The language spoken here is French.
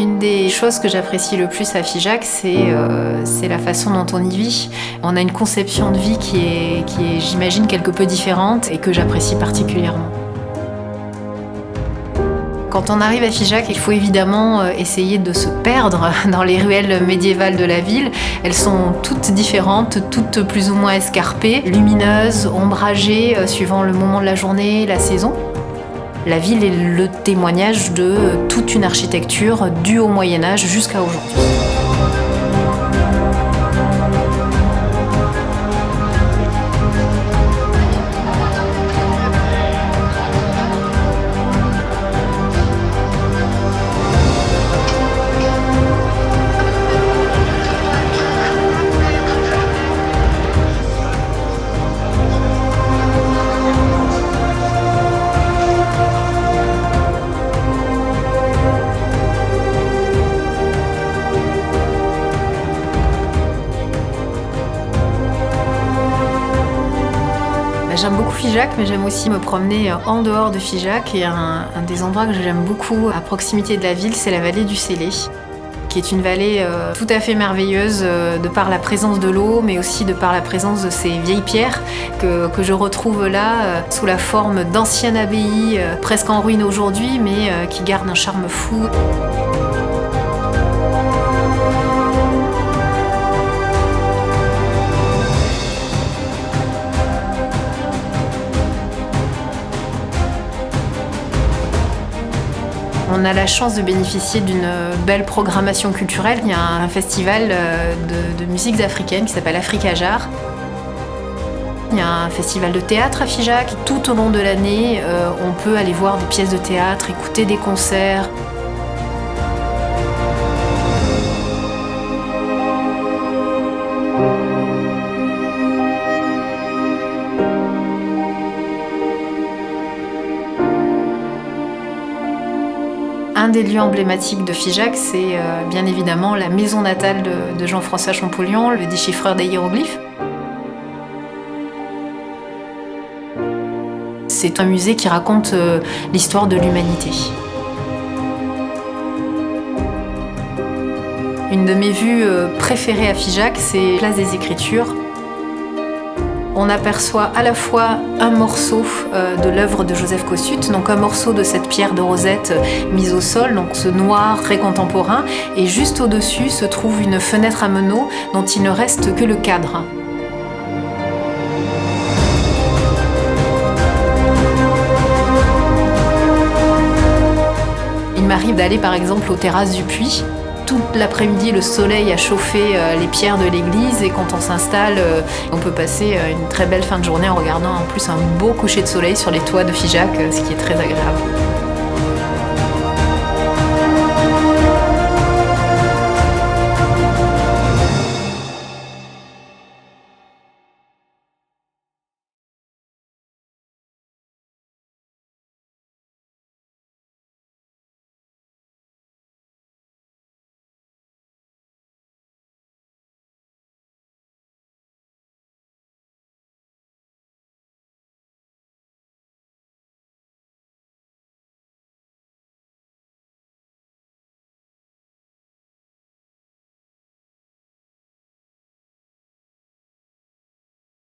Une des choses que j'apprécie le plus à Figeac, c'est la façon dont on y vit. On a une conception de vie qui est, j'imagine, quelque peu différente et que j'apprécie particulièrement. Quand on arrive à Figeac, il faut évidemment essayer de se perdre dans les ruelles médiévales de la ville. Elles sont toutes différentes, toutes plus ou moins escarpées, lumineuses, ombragées, suivant le moment de la journée, la saison. La ville est le témoignage de toute une architecture due au Moyen-Âge jusqu'à aujourd'hui. J'aime beaucoup Figeac, mais j'aime aussi me promener en dehors de Figeac. Et un des endroits que j'aime beaucoup à proximité de la ville, c'est la vallée du Célé, qui est une vallée tout à fait merveilleuse de par la présence de l'eau, mais aussi de par la présence de ces vieilles pierres que je retrouve là sous la forme d'anciennes abbayes presque en ruine aujourd'hui, mais qui gardent un charme fou. On a la chance de bénéficier d'une belle programmation culturelle. Il y a un festival de musiques africaines qui s'appelle Africa Jar. Il y a un festival de théâtre à Figeac. Tout au long de l'année, on peut aller voir des pièces de théâtre, écouter des concerts. Un des lieux emblématiques de Figeac, c'est bien évidemment la maison natale de Jean-François Champollion, le déchiffreur des hiéroglyphes. C'est un musée qui raconte l'histoire de l'humanité. Une de mes vues préférées à Figeac, c'est Place des Écritures. On aperçoit à la fois un morceau de l'œuvre de Joseph Kossut, donc un morceau de cette pierre de rosette mise au sol, donc ce noir très contemporain, et juste au-dessus se trouve une fenêtre à meneaux dont il ne reste que le cadre. Il m'arrive d'aller par exemple aux terrasses du Puy. Toute l'après-midi, le soleil a chauffé les pierres de l'église et quand on s'installe, on peut passer une très belle fin de journée en regardant en plus un beau coucher de soleil sur les toits de Figeac, ce qui est très agréable.